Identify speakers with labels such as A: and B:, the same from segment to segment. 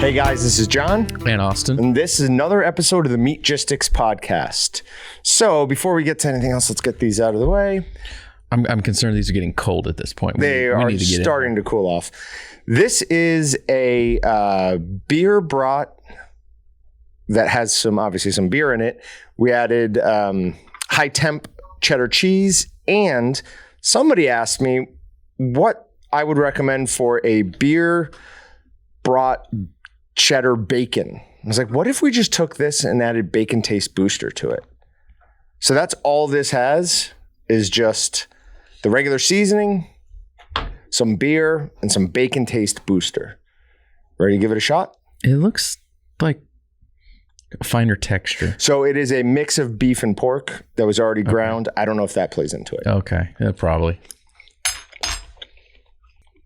A: Hey guys, this is Jon
B: and Austin,
A: and this is another episode of the Meatgistics podcast. So before we get to anything else, let's get these out of the way.
B: I'm concerned these are getting cold at this point.
A: They are starting to cool off. This is a beer brat that has obviously some beer in it. We added high temp cheddar cheese, and somebody asked me what I would recommend for a beer brat cheddar bacon. I was like, what if we just took this and added bacon taste booster to it? So that's all this has, is just the regular seasoning, some beer, and some bacon taste booster. Ready to give it a shot?
B: It looks like a finer texture.
A: So it is a mix of beef and pork that was already ground. I don't know if that plays into it.
B: Okay, yeah, probably.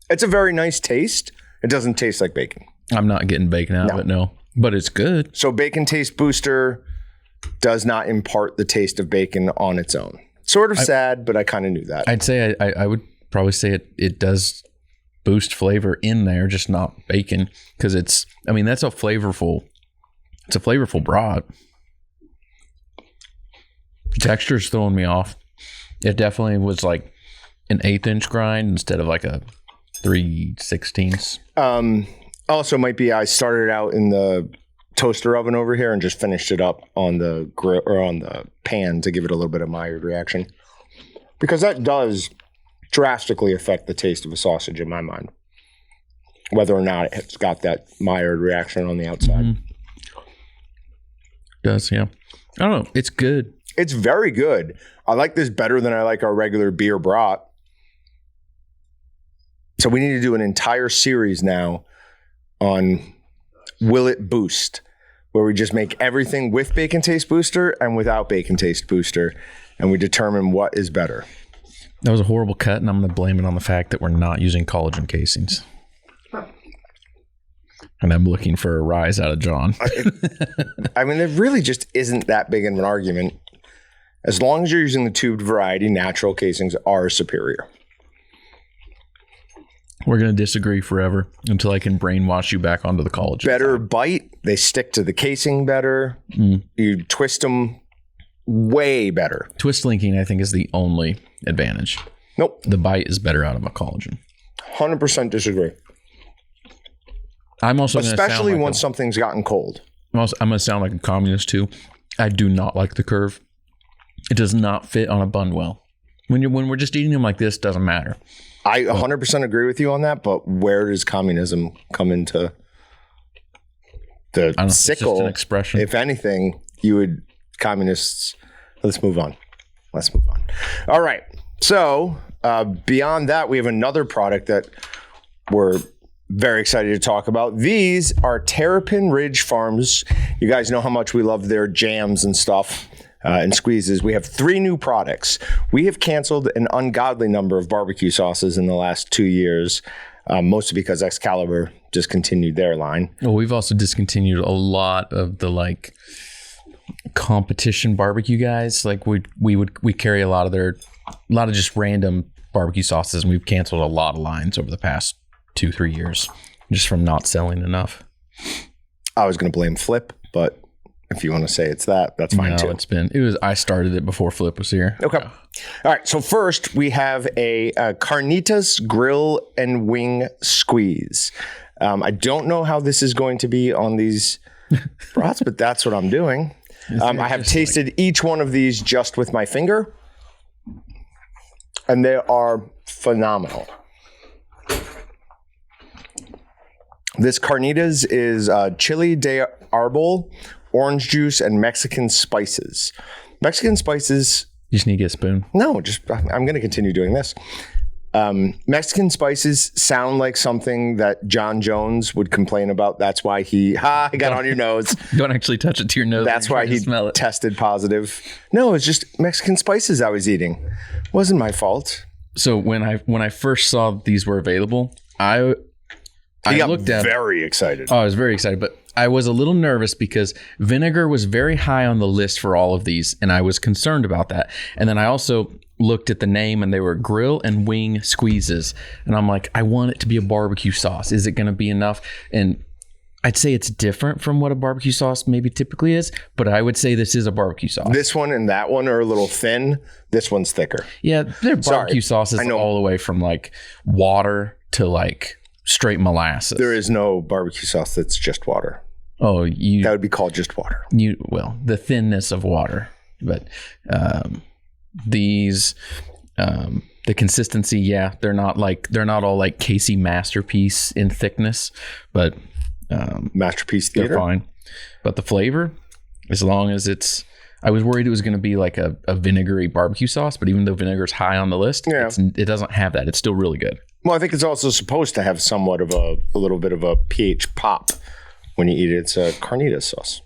A: It's a very nice taste. It doesn't taste like bacon.
B: I'm not getting bacon out of it, no. But it's good.
A: So bacon taste booster does not impart the taste of bacon on its own. Sort of sad, but I kind of knew that.
B: I'd say I would probably say it does boost flavor in there, just not bacon, because that's a flavorful brat. The texture's throwing me off. It definitely was like an 1/8 inch grind instead of like a 3/16.
A: Also might be I started out in the toaster oven over here and just finished it up on the grill or on the pan to give it a little bit of mired reaction, because that does drastically affect the taste of a sausage in my mind, whether or not it's got that mired reaction on the outside.
B: Mm-hmm. It does, yeah. I don't know. It's good.
A: It's very good. I like this better than I like our regular beer brat. So we need to do an entire series now on Will It Boost, where we just make everything with bacon taste booster and without bacon taste booster, and we determine what is better.
B: That was a horrible cut, and I'm going to blame it on the fact that we're not using collagen casings. And I'm looking for a rise out of Jon.
A: I mean, it really just isn't that big of an argument. As long as you're using the tubed variety, natural casings are superior.
B: We're going to disagree forever until I can brainwash you back onto the collagen.
A: Better bite. They stick to the casing better. You twist them way better.
B: Twist linking, I think, is the only advantage.
A: Nope.
B: The bite is better out of a collagen.
A: 100% disagree.
B: I'm also
A: especially once something's gotten cold.
B: I'm going to sound like a communist too. I do not like the curve. It does not fit on a bun well. When we're just eating them like this, doesn't matter.
A: I 100% agree with you on that, but where does communism come into the sickle?
B: It's just an expression.
A: If anything, communists. Let's move on. All right. So beyond that, we have another product that we're very excited to talk about. These are Terrapin Ridge Farms. You guys know how much we love their jams and stuff. And squeezes. We have 3 new products. We have canceled an ungodly number of barbecue sauces in the last 2 years, mostly because Excalibur discontinued their line.
B: Well, we've also discontinued a lot of the competition barbecue guys. Like we carry a lot of just random barbecue sauces, and we've canceled a lot of lines over the past 2-3 years just from not selling enough.
A: I was going to blame Flip, but if you want to say it's that's fine too.
B: I started it before Flip was here.
A: Okay. All right. So first we have a carnitas grill and wing squeeze. I don't know how this is going to be on these brats, but that's what I'm doing. I have tasted each one of these just with my finger, and they are phenomenal. This carnitas is chili de arbol, orange juice, and Mexican spices. Mexican spices.
B: You just need to get a spoon.
A: No, I'm going to continue doing this. Mexican spices sound like something that John Jones would complain about. That's why I got on your nose.
B: Don't actually touch it to your nose.
A: That's why he tested positive. No, it's just Mexican spices I was eating. It wasn't my fault.
B: So when I first saw these were available, I looked at
A: very excited.
B: Oh, I was very excited, but I was a little nervous because vinegar was very high on the list for all of these, and I was concerned about that. And then I also looked at the name, and they were grill and wing squeezes. And I'm like, I want it to be a barbecue sauce. Is it going to be enough? And I'd say it's different from what a barbecue sauce maybe typically is, but I would say this is a barbecue sauce.
A: This one and that one are a little thin. This one's thicker.
B: Yeah, they're barbecue sauces all the way from like water to like straight molasses.
A: There is no barbecue sauce that's just water.
B: Oh,
A: that would be called just water.
B: Well, the thinness of water, but these. The consistency, they're not all like Casey Masterpiece in thickness, but
A: Masterpiece Theater,
B: they're fine. But the flavor, as long as I was worried it was going to be like a vinegary barbecue sauce, but even though vinegar's high on the list, it doesn't have that. It's still really good.
A: Well, I think it's also supposed to have somewhat of a little bit of a pH pop when you eat it. It's a carnitas sauce,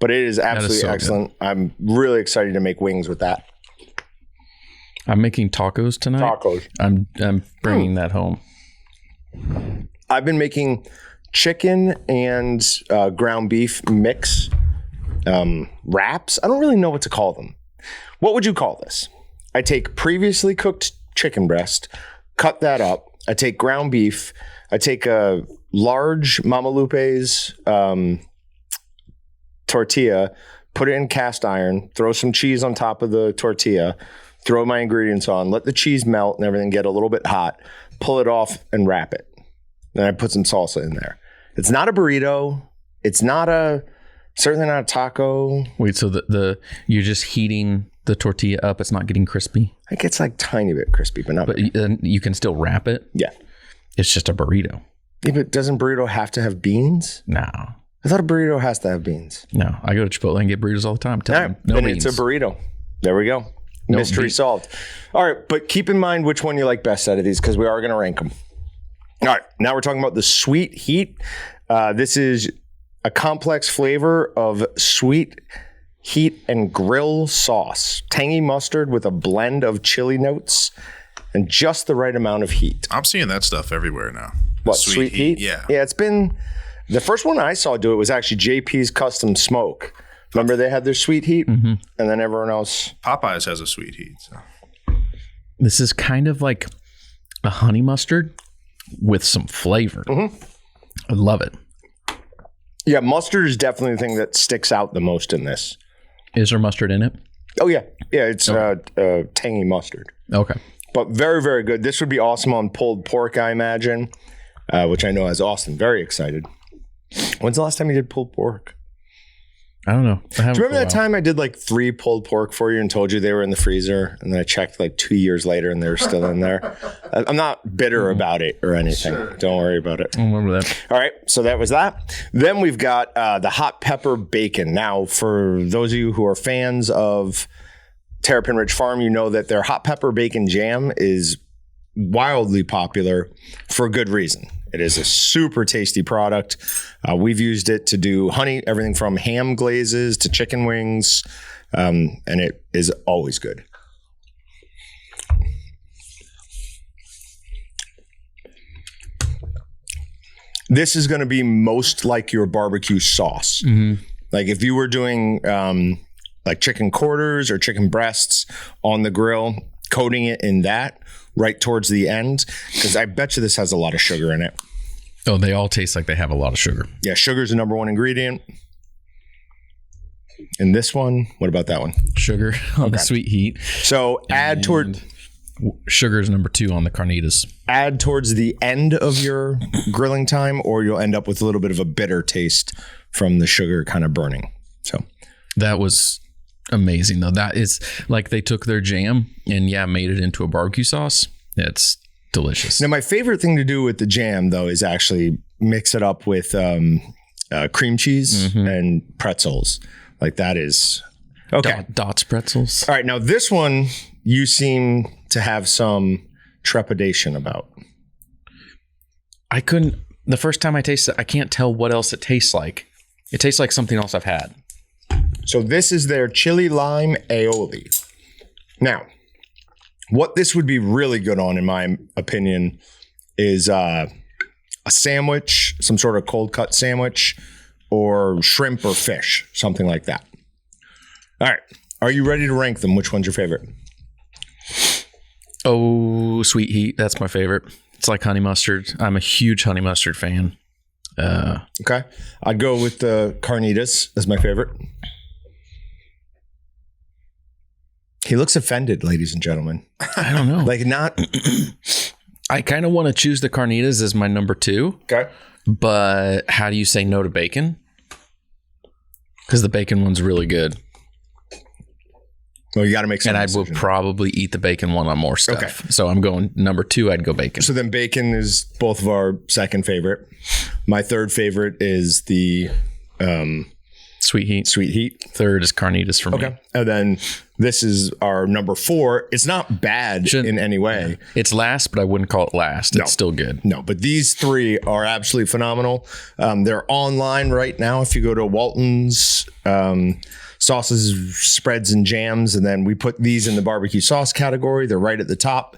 A: but it is absolutely excellent. Good. I'm really excited to make wings with that.
B: I'm making tacos tonight. I'm bringing that home.
A: I've been making chicken and ground beef mix wraps. I don't really know what to call them. What would you call this? I take previously cooked chicken breast, cut that up. I take ground beef. I take a large Mama Lupe's tortilla, put it in cast iron, throw some cheese on top of the tortilla, throw my ingredients on, let the cheese melt and everything get a little bit hot, pull it off and wrap it. Then I put some salsa in there. It's not a burrito. It's certainly not a taco.
B: Wait, so you're just heating the tortilla up. It's not getting crispy?
A: It gets like tiny bit crispy, but not.
B: But you can still wrap it?
A: Yeah.
B: It's just a burrito.
A: Yeah, but doesn't burrito have to have beans?
B: No.
A: I thought a burrito has to have beans.
B: No. I go to Chipotle and get burritos all the time.
A: No beans. It's a burrito. There we go. Mystery solved. All right, but keep in mind which one you like best out of these because we are going to rank them. All right, now we're talking about the sweet heat. This is a complex flavor of sweet heat and grill sauce. Tangy mustard with a blend of chili notes and just the right amount of heat.
C: I'm seeing that stuff everywhere now.
A: What, sweet heat?
C: Yeah.
A: Yeah, it's been... The first one I saw do it was actually JP's Custom Smoke. Remember they had their sweet heat, and then everyone else.
C: Popeyes has a sweet heat. So.
B: This is kind of like a honey mustard with some flavor. Mm-hmm. I love it.
A: Yeah, mustard is definitely the thing that sticks out the most in this.
B: Is there mustard in it?
A: Oh, yeah. Yeah, it's tangy mustard.
B: Okay.
A: But very, very good. This would be awesome on pulled pork, I imagine, which I know has Austin very excited. When's the last time you did pulled pork?
B: I don't know.
A: Do you remember that time I did like 3 pulled pork for you and told you they were in the freezer? And then I checked like 2 years later and they were still in there. I'm not bitter about it or anything. Sure. Don't worry about it.
B: I remember that.
A: All right. So that was that. Then we've got the hot pepper bacon. Now, for those of you who are fans of Terrapin Ridge Farm, you know that their hot pepper bacon jam is wildly popular for good reason. It is a super tasty product. We've used it to do everything from ham glazes to chicken wings, and it is always good. This is going to be most like your barbecue sauce. Mm-hmm. Like if you were doing like chicken quarters or chicken breasts on the grill, coating it in that right towards the end, because I bet you this has a lot of sugar in it.
B: Oh, they all taste like they have a lot of sugar.
A: Yeah, sugar is the number one ingredient. And this one, what about that one?
B: Sugar on the sweet heat.
A: So add toward...
B: Sugar is number 2 on the carnitas.
A: Add towards the end of your grilling time, or you'll end up with a little bit of a bitter taste from the sugar kind of burning. So
B: that was amazing, though. That is like they took their jam and made it into a barbecue sauce. It's delicious.
A: Now, my favorite thing to do with the jam, though, is actually mix it up with cream cheese and pretzels. Like that is okay.
B: Dots pretzels.
A: All right. Now, this one you seem to have some trepidation about.
B: The first time I tasted it, I can't tell what else it tastes like. It tastes like something else I've had.
A: So this is their chili lime aioli. Now, what this would be really good on, in my opinion, is a sandwich, some sort of cold cut sandwich, or shrimp or fish, something like that. All right. Are you ready to rank them? Which one's your favorite?
B: Oh, sweet heat. That's my favorite. It's like honey mustard. I'm a huge honey mustard fan.
A: Okay. I'd go with the carnitas as my favorite. He looks offended, ladies and gentlemen.
B: I don't know.
A: Like not.
B: I kind of want to choose the carnitas as my number 2.
A: Okay.
B: But how do you say no to bacon? Because the bacon one's really good.
A: Well, you got to make some.
B: And I
A: decision.
B: will probably eat the bacon one on more stuff.
A: Okay.
B: So I'm going number 2. I'd go bacon.
A: So then bacon is both of our second favorite. My third favorite is the
B: Sweet heat.
A: sweet heat.
B: Third is carnitas for me.
A: Okay. And then this is our number 4. It's not bad in any way.
B: It's last, but I wouldn't call it last.
A: No.
B: It's still good.
A: No, but these 3 are absolutely phenomenal. They're online right now. If you go to Walton's sauces, spreads, and jams, and then we put these in the barbecue sauce category. They're right at the top.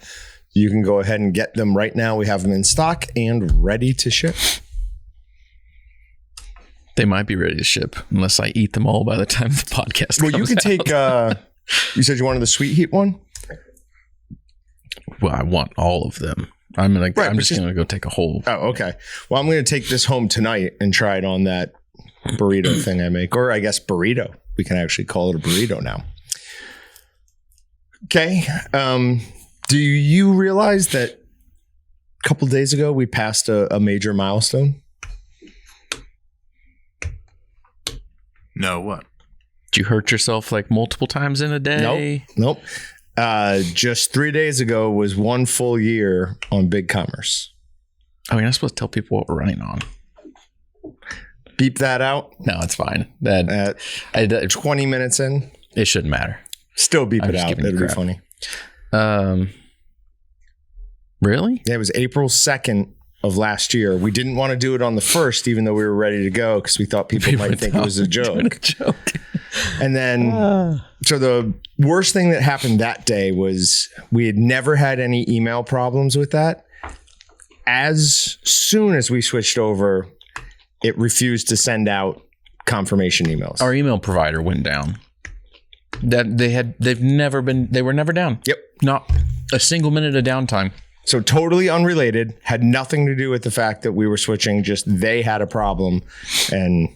A: You can go ahead and get them right now. We have them in stock and ready to ship.
B: They might be ready to ship unless I eat them all by the time the podcast
A: Well,
B: comes
A: you can take, you said you wanted the sweet heat one?
B: Well, I want all of them. I'm just going to go take a whole.
A: Oh, okay. Well, I'm going to take this home tonight and try it on that burrito thing I make, or I guess burrito. We can actually call it a burrito now. Okay. Do you realize that a couple days ago we passed a major milestone?
C: No, what?
B: Did you hurt yourself like multiple times in a day?
A: Nope. Just 3 days ago was 1 full year on Big Commerce.
B: Oh, you're not supposed to tell people what we're running on.
A: Beep that out.
B: No, it's fine.
A: 20 minutes in.
B: It shouldn't matter.
A: Still beep
B: I'm
A: it
B: just
A: out.
B: giving you
A: It'll be
B: crap.
A: funny.
B: Really?
A: Yeah, it was April 2nd of last year. We didn't want to do it on the 1st, even though we were ready to go, because we thought people might think it was a joke. And then, so the worst thing that happened that day was we had never had any email problems with that. As soon as we switched over, it refused to send out confirmation emails.
B: Our email provider went down. They were never down.
A: Yep.
B: Not a single minute of downtime.
A: So totally unrelated, had nothing to do with the fact that we were switching, just they had a problem, and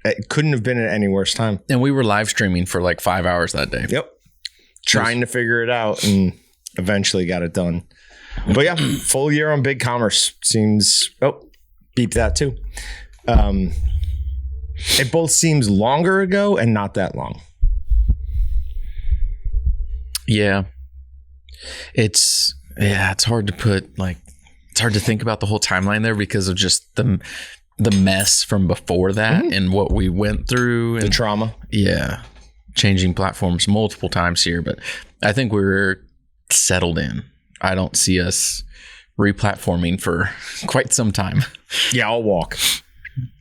A: it couldn't have been at any worse time.
B: And we were live streaming for like 5 hours that day.
A: Yep. Trying to figure it out and eventually got it done. But yeah, full year on Big Commerce seems, beep that too. It both seems longer ago and not that long.
B: Yeah. It's hard to put it's hard to think about the whole timeline there because of just the mess from before that and what we went through and
A: the trauma.
B: Yeah. Changing platforms multiple times here, but I think we're settled in. I don't see us replatforming for quite some time.
A: Yeah, I'll walk.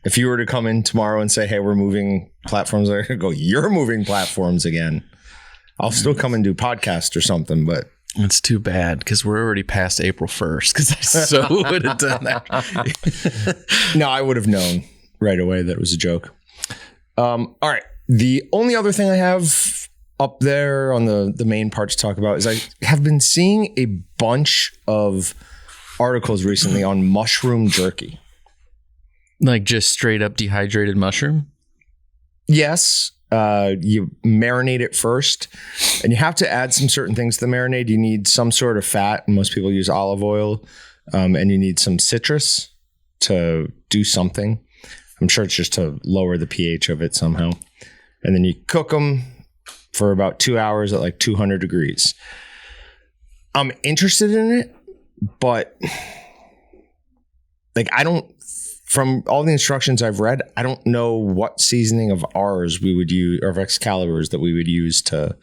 A: If you were to come in tomorrow and say, hey, we're moving platforms, I go, you're moving platforms again. I'll still come and do podcast or something, but
B: it's too bad because we're already past April 1st because I so would have done that.
A: No, I would have known right away that it was a joke. All right. The only other thing I have up there on the main part to talk about is I have been seeing a bunch of articles recently on mushroom jerky.
B: Like just straight up dehydrated mushroom?
A: Yes. You marinate it first, and you have to add some certain things to the marinade. You need some sort of fat, and most people use olive oil, and you need some citrus to do something. I'm sure it's just to lower the pH of it somehow. And then you cook them for about 2 hours at like 200 degrees. I'm interested in it, but from all the instructions I've read, I don't know what seasoning of ours we would use, or of Excalibur's that we would use to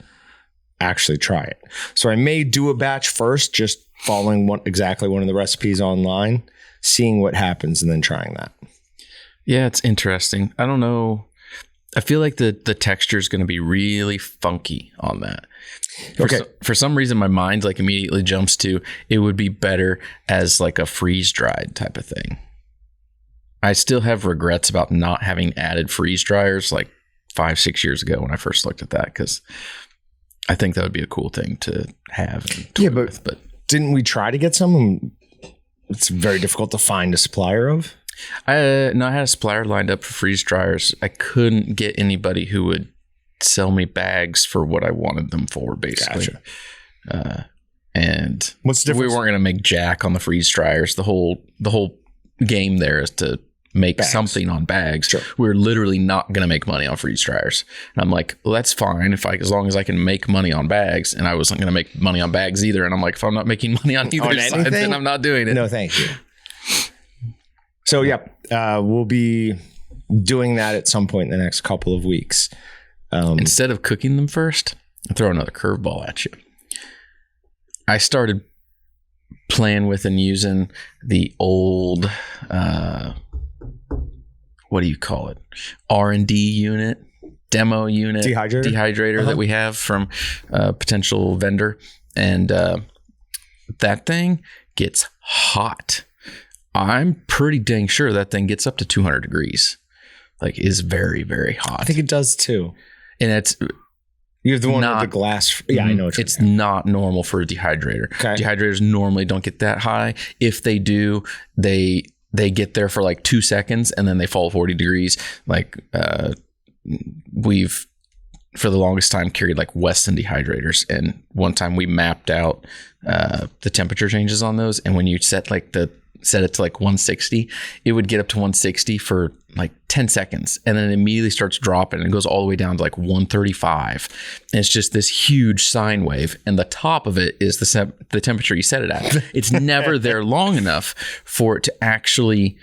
A: actually try it. So I may do a batch first, just following exactly one of the recipes online, seeing what happens, and then trying that.
B: Yeah, it's interesting. I don't know. I feel like the texture is going to be really funky on that. For some reason, my mind like immediately jumps to it would be better as like a freeze dried type of thing. I still have regrets about not having added freeze dryers like 5-6 years ago when I first looked at that, because I think that would be a cool thing to have.
A: Yeah, but didn't we try to get some? It's very difficult to find a supplier of.
B: I had a supplier lined up for freeze dryers. I couldn't get anybody who would sell me bags for what I wanted them for, basically.
A: Gotcha.
B: And
A: what's the difference?
B: We weren't going to make jack on the freeze dryers. The whole game there is to make something on bags.
A: Sure.
B: We're literally not going to make money on freeze dryers. And I'm like, well, that's fine as long as I can make money on bags. And I wasn't going to make money on bags either. And I'm like, if I'm not making money on either side, then I'm not doing it.
A: No, thank you. So, we'll be doing that at some point in the next couple of weeks.
B: Instead of cooking them first, I'll throw another curveball at you. I started playing with and using the old, what do you call it? R&D unit, demo unit, dehydrator that we have from a potential vendor. And that thing gets hot. I'm pretty dang sure that thing gets up to 200 degrees. Like, is very, very hot.
A: I think it does too.
B: And it's...
A: You have the one with the glass. Yeah, I know what you're
B: It's not normal for a dehydrator.
A: Okay.
B: Dehydrators normally don't get that high. If they do, they get there for like 2 seconds and then they fall 40 degrees. Like we've, for the longest time, carried like Weston dehydrators. And one time we mapped out the temperature changes on those. And when you set it to like 160, it would get up to 160 for like 10 seconds. And then it immediately starts dropping and it goes all the way down to like 135. And it's just this huge sine wave. And the top of it is the temperature you set it at. It's never there long enough for it to actually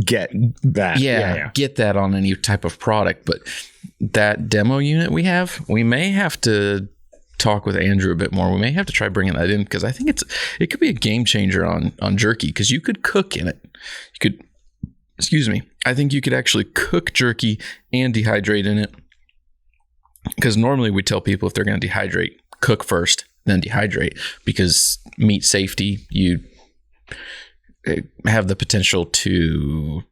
A: get that.
B: Yeah, get that on any type of product. But that demo unit we may have to talk with Andrew a bit more. We may have to try bringing that in because I think it could be a game changer on jerky because you could cook in it. I think you could actually cook jerky and dehydrate in it because normally we tell people if they're going to dehydrate, cook first, then dehydrate because meat safety, you have the potential to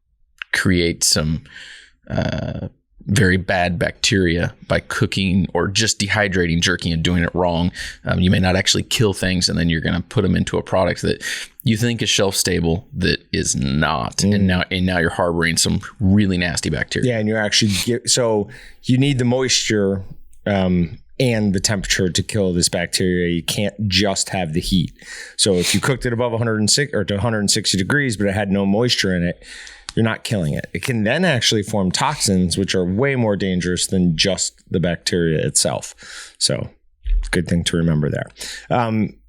B: create some very bad bacteria by cooking or just dehydrating jerky and doing it wrong. You may not actually kill things, and then you're going to put them into a product that you think is shelf stable that is not, and now you're harboring some really nasty bacteria.
A: Yeah, and you're actually so you need the moisture and the temperature to kill this bacteria. You can't just have the heat. So if you cooked it above 106 or to 160 degrees, but it had no moisture in it, you're not killing it. It can then actually form toxins, which are way more dangerous than just the bacteria itself. So it's a good thing to remember there.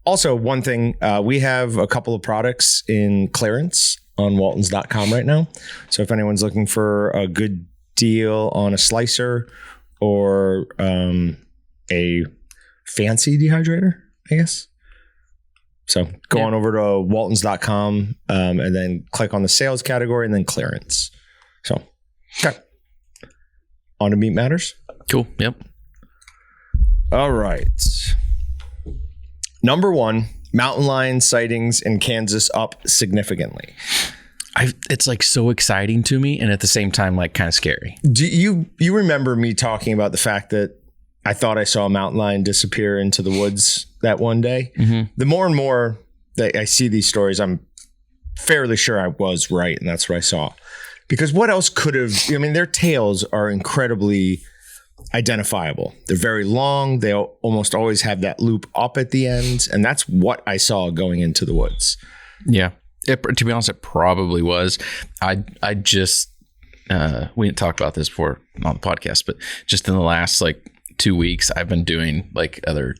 A: Also, one thing, we have a couple of products in clearance on waltons.com right now. So if anyone's looking for a good deal on a slicer or a fancy dehydrator, I guess. So go on over to waltons.com and then click on the sales category and then clearance. So, okay. On to Meat Matters.
B: Cool. Yep.
A: All right. Number 1, mountain lion sightings in Kansas up significantly.
B: It's like so exciting to me and at the same time like kind of scary.
A: Do you remember me talking about the fact that I thought I saw a mountain lion disappear into the woods that one day? Mm-hmm. The more and more that I see these stories, I'm fairly sure I was right, and that's what I saw. Because what else could have... I mean, their tails are incredibly identifiable. They're very long. They almost always have that loop up at the end, and that's what I saw going into the woods.
B: Yeah. To be honest, it probably was. I just... we didn't talk about this before on the podcast, but just in the last, 2 weeks, I've been doing other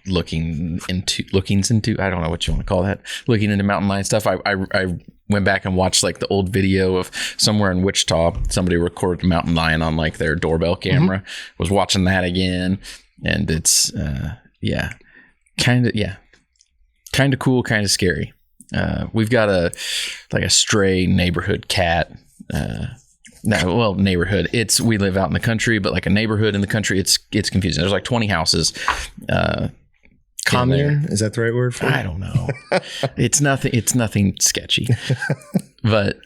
B: lookings into I don't know what you want to call that, looking into mountain lion stuff. I went back and watched the old video of somewhere in Wichita, somebody recorded a mountain lion on their doorbell camera. Mm-hmm. Was watching that again, and it's kind of cool, kind of scary. We've got a stray neighborhood cat. Neighborhood. We live out in the country, but a neighborhood in the country, it's confusing. There's 20 houses.
A: Commune? Is that the right word for it?
B: I don't know. It's nothing sketchy. But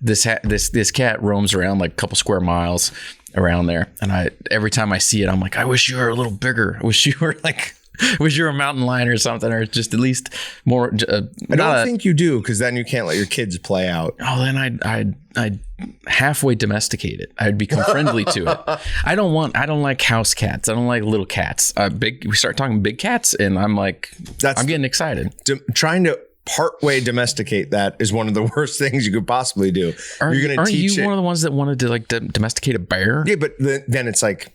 B: this cat roams around a couple square miles around there, and every time I see it, I'm like, I wish you were a little bigger. I wish you were Wish you were a mountain lion or something, or just at least more.
A: I don't think you do, because then you can't let your kids play out.
B: Oh, then I'd halfway domesticate it. I'd become friendly to it. I don't like house cats. I don't like little cats. We start talking big cats, and I'm like, I'm getting excited.
A: Trying to partway domesticate that is one of the worst things you could possibly do.
B: Aren't you one of the ones that wanted to like domesticate a bear?
A: Yeah, but then it's like,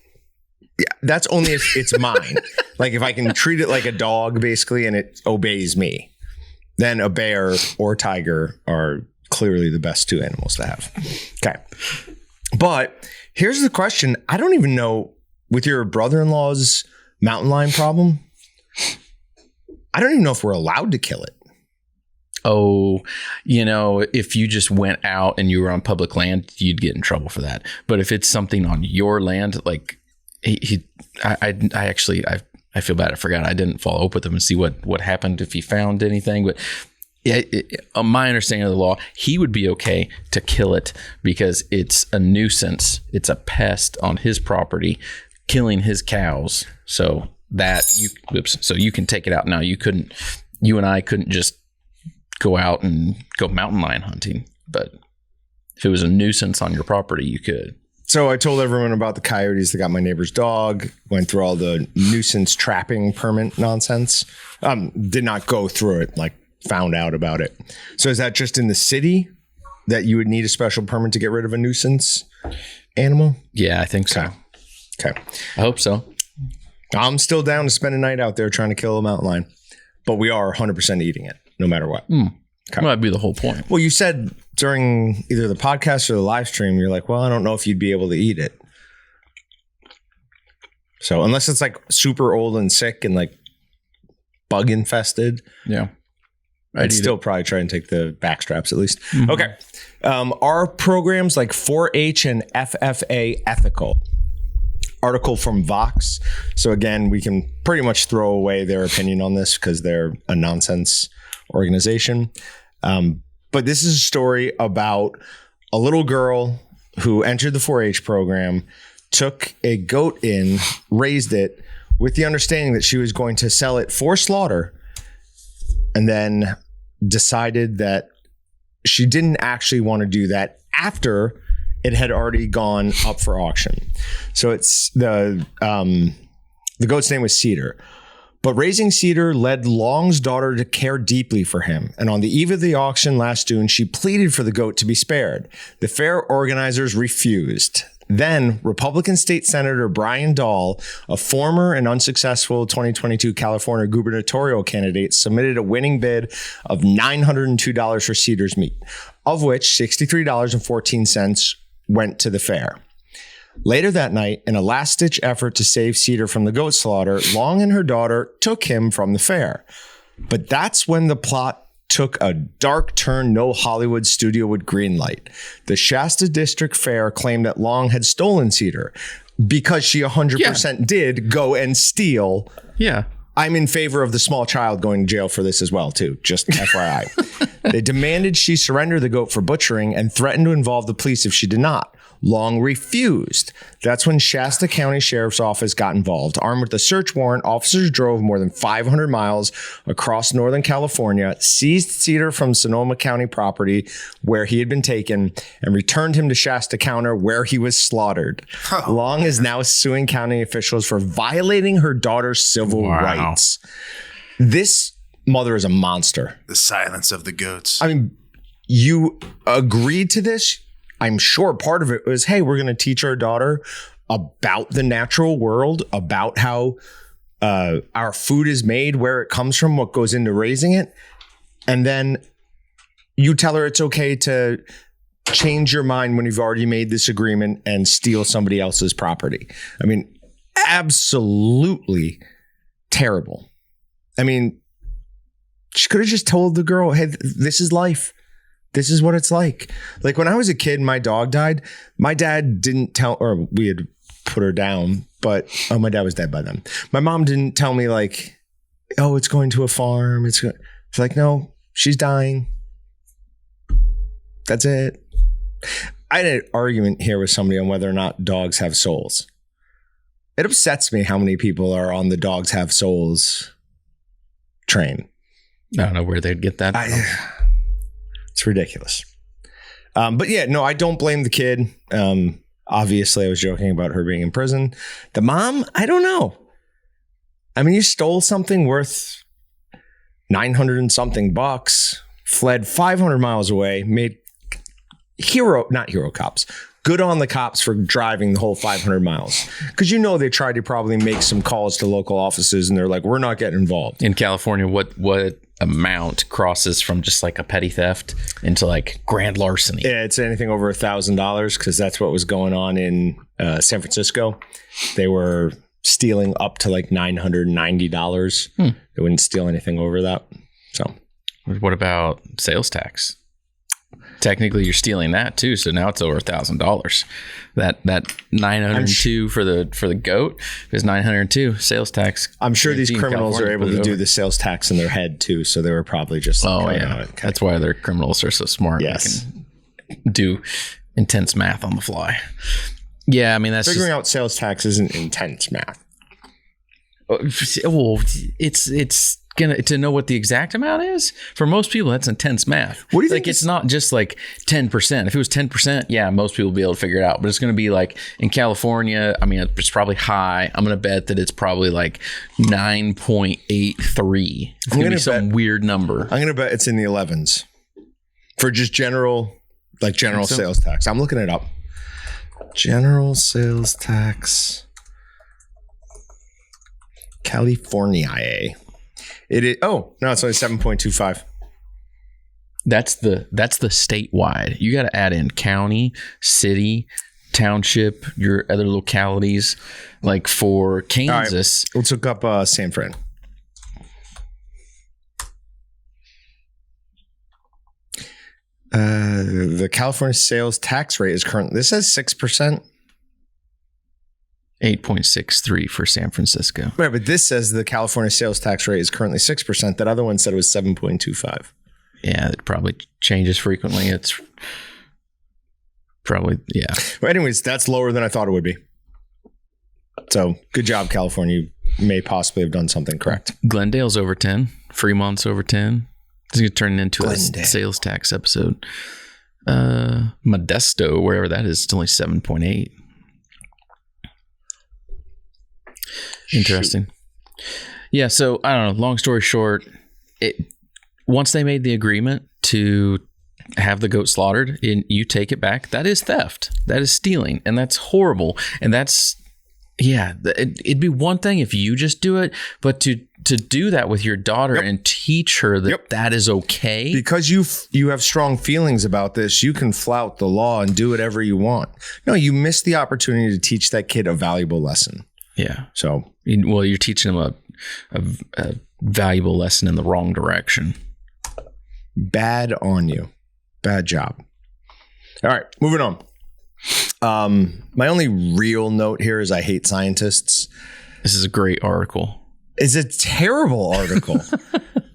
A: yeah, that's only if it's mine. Like if I can treat it like a dog, basically, and it obeys me, then a bear or tiger are clearly the best two animals to have. Okay. But here's the question. I don't even know, with your brother-in-law's mountain lion problem, I don't even know if we're allowed to kill it.
B: Oh, if you just went out and you were on public land, you'd get in trouble for that. But if it's something on your land, like I feel bad. I forgot. I didn't follow up with him and see what happened, if he found anything. But yeah, my understanding of the law, he would be okay to kill it because it's a nuisance. It's a pest on his property, killing his cows. So you can take it out now. You and I couldn't just go out and go mountain lion hunting. But if it was a nuisance on your property, you could.
A: So I told everyone about the coyotes that got my neighbor's dog, went through all the nuisance trapping permit nonsense. Did not go through it, like found out about it. So is that just in the city that you would need a special permit to get rid of a nuisance animal?
B: Yeah, I think so.
A: Okay.
B: I hope so.
A: I'm still down to spend a night out there trying to kill a mountain lion, but we are 100% eating it no matter what.
B: Okay. Well, that'd be the whole point.
A: Well, you said during either the podcast or the live stream, you're like, well, I don't know if you'd be able to eat it. So unless it's like super old and sick and like bug infested.
B: Yeah.
A: I'd still probably try and take the back straps at least. Mm-hmm. Okay. Are programs like 4-H and FFA ethical? Article from Vox. So again, we can pretty much throw away their opinion on this because they're a nonsense organization. But this is a story about a little girl who entered the 4-H program, took a goat in, raised it with the understanding that she was going to sell it for slaughter, and then decided that she didn't actually want to do that after it had already gone up for auction. So it's the goat's name was Cedar. But raising Cedar led Long's daughter to care deeply for him. And on the eve of the auction last June, she pleaded for the goat to be spared. The fair organizers refused. Then Republican State Senator Brian Dahl, a former and unsuccessful 2022 California gubernatorial candidate, submitted a winning bid of $902 for Cedar's meat, of which $63.14 went to the fair. Later that night, in a last-ditch effort to save Cedar from the goat slaughter, Long and her daughter took him from the fair. But that's when the plot took a dark turn no Hollywood studio would greenlight. The Shasta District Fair claimed that Long had stolen Cedar because she 100% did go and steal.
B: Yeah.
A: I'm in favor of the small child going to jail for this as well, too. Just FYI. They demanded she surrender the goat for butchering and threatened to involve the police if she did not. Long refused. That's when Shasta County Sheriff's Office got involved. Armed with a search warrant, officers drove more than 500 miles across Northern California, seized Cedar from Sonoma County property where he had been taken, and returned him to Shasta County where he was slaughtered. Long is now suing county officials for violating her daughter's civil rights. This mother is a monster.
C: The silence of the goats.
A: I mean, you agreed to this. I'm sure part of it was, hey, we're going to teach our daughter about the natural world, about how our food is made, where it comes from, what goes into raising it. And then you tell her it's okay to change your mind when you've already made this agreement and steal somebody else's property. I mean, absolutely terrible. I mean, she could have just told the girl, hey, this is life. This is what it's like. Like when I was a kid, my dog died. My dad didn't tell, or we had put her down, but my dad was dead by then. My mom didn't tell me like, oh, it's going to a farm. It's like, no, she's dying. That's it. I had an argument here with somebody on whether or not dogs have souls. It upsets me how many people are on the dogs have souls train.
B: I don't know where they'd get that from.
A: It's ridiculous. But yeah, no, I don't blame the kid. Obviously, I was joking about her being in prison. The mom, I don't know. I mean, you stole something worth 900 and something bucks, fled 500 miles away, made not hero cops. Good on the cops for driving the whole 500 miles. Because they tried to probably make some calls to local offices and they're like, we're not getting involved.
B: In California, what amount crosses from just like a petty theft into like grand larceny?
A: Yeah, it's anything over $1,000 because that's what was going on in San Francisco. They were stealing up to like $990. They wouldn't steal anything over that. So,
B: what about sales tax? Technically, you're stealing that too, so now it's over $1,000. That 902 for the goat is 902 sales tax.
A: I'm sure these criminals are able to do the sales tax in their head too, so they were probably just.
B: Oh yeah, that's why their criminals are so smart.
A: Yes,
B: they can do intense math on the fly. Yeah, I mean that's
A: figuring out sales tax isn't intense math.
B: Well, it's gonna to know what the exact amount is for most people. That's intense math.
A: What do you think?
B: It's not just like 10%. If it was 10%, yeah, most people would be able to figure it out. But it's going to be like in California. I mean, it's probably high. I'm going to bet that it's probably like 9.83. It's going to be some weird number.
A: I'm going to bet it's in the 11s for just general sales tax. I'm looking it up. General sales tax, California. It is. Oh no, it's only 7.25.
B: That's the statewide. You got to add in county, city, township, your other localities. Like for Kansas,
A: right, let's look up San Fran. The California sales tax rate is currently. This says 6%.
B: 8.63 for San Francisco.
A: Right, but this says the California sales tax rate is currently 6%. That other one said it was 7.25.
B: Yeah, it probably changes frequently. It's probably, yeah.
A: Well, anyways, that's lower than I thought it would be. So good job, California. You may possibly have done something correct.
B: Glendale's over 10. Fremont's over 10. It's going to turn into
A: Glendale.
B: A sales tax episode. Modesto, wherever that is, it's only 7.8. Interesting. Yeah, so I don't know. Long story short, once they made the agreement to have the goat slaughtered and you take it back, that is theft. That is stealing, and that's horrible. And that's it'd be one thing if you just do it, but to do that with your daughter and teach her that that is okay.
A: Because you have strong feelings about this, you can flout the law and do whatever you want. No, you missed the opportunity to teach that kid a valuable lesson.
B: Yeah.
A: So,
B: well, you're teaching them a valuable lesson in the wrong direction.
A: Bad on you. Bad job. All right, moving on. My only real note here is I hate scientists.
B: This is a great article.
A: It's a terrible article.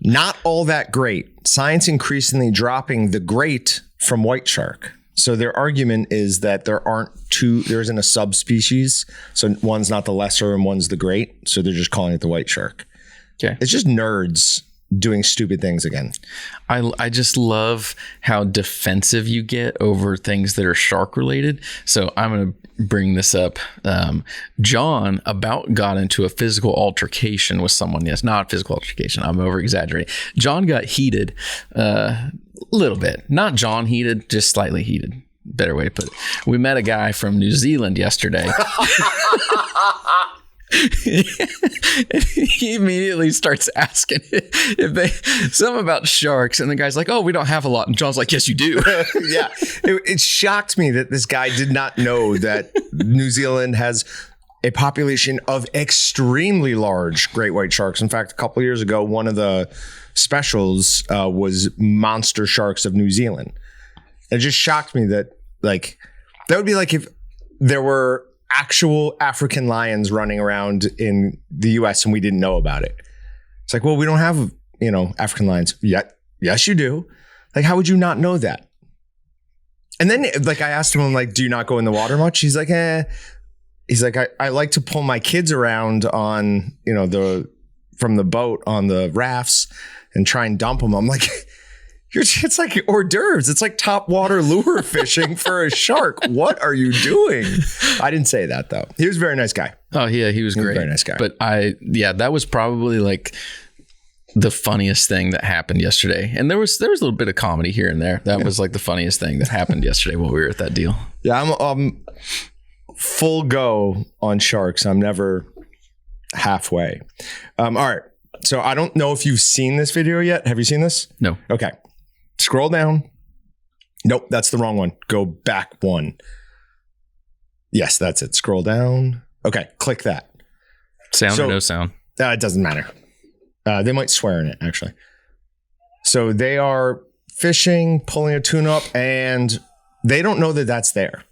A: Not all that great. Science increasingly dropping the great from white shark. So their argument is that there isn't a subspecies. So one's not the lesser and one's the great. So they're just calling it the white shark.
B: Okay.
A: It's just nerds doing stupid things again.
B: I just love how defensive you get over things that are shark related. So I'm going to bring this up. John about got into a physical altercation with someone. Yes, not physical altercation. I'm over exaggerating. John got heated a little bit. Not John heated, just slightly heated. Better way to put it. We met a guy from New Zealand yesterday. He immediately starts asking something about sharks, and the guy's like, "Oh, we don't have a lot." And John's like, "Yes, you do."
A: Yeah, it shocked me that this guy did not know that New Zealand has a population of extremely large great white sharks. In fact, a couple of years ago, one of the specials was monster sharks of New Zealand. It just shocked me that that would be like if there were actual African lions running around in the US and we didn't know about it. It's like, well, we don't have, African lions yet. Yes, you do. Like, how would you not know that? And then I asked him, do you not go in the water much? He's like, he's like, I like to pull my kids around on, from the boat on the rafts and try and dump them. I'm like, it's like hors d'oeuvres. It's like top water lure fishing for a shark. What are you doing? I didn't say that though. He was a very nice guy.
B: Oh yeah, he was great.
A: A very nice guy.
B: But that was probably like the funniest thing that happened yesterday. And there was a little bit of comedy here and there. That was like the funniest thing that happened yesterday while we were at that deal.
A: Yeah, I'm full go on sharks. I'm never halfway. All right. So I don't know if you've seen this video yet. Have you seen this?
B: No.
A: Okay. Scroll down. Nope, that's the wrong one. Go back one. Yes, that's it. Scroll down. Okay, click that.
B: Sound or no sound?
A: It doesn't matter. They might swear in it, actually. So they are fishing, pulling a tuna up, and they don't know that that's there.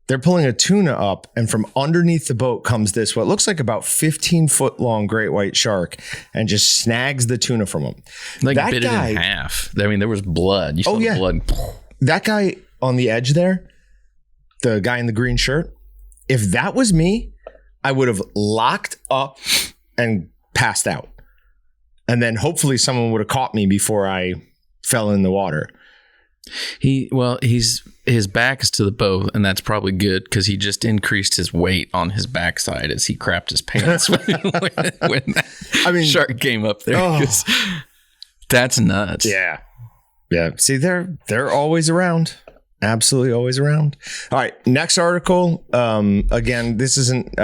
A: They're pulling a tuna up, and from underneath the boat comes this, what looks like about 15-foot long great white shark, and just snags the tuna from them.
B: Like that bit guy, it in half. I mean, there was blood. You saw the blood.
A: That guy on the edge there, the guy in the green shirt, if that was me, I would have locked up and passed out. And then hopefully someone would have caught me before I fell in the water.
B: His back is to the boat, and that's probably good because he just increased his weight on his backside as he crapped his pants when that shark came up there. Oh. That's nuts.
A: Yeah. See, they're always around. Absolutely always around. All right, next article. Again, this isn't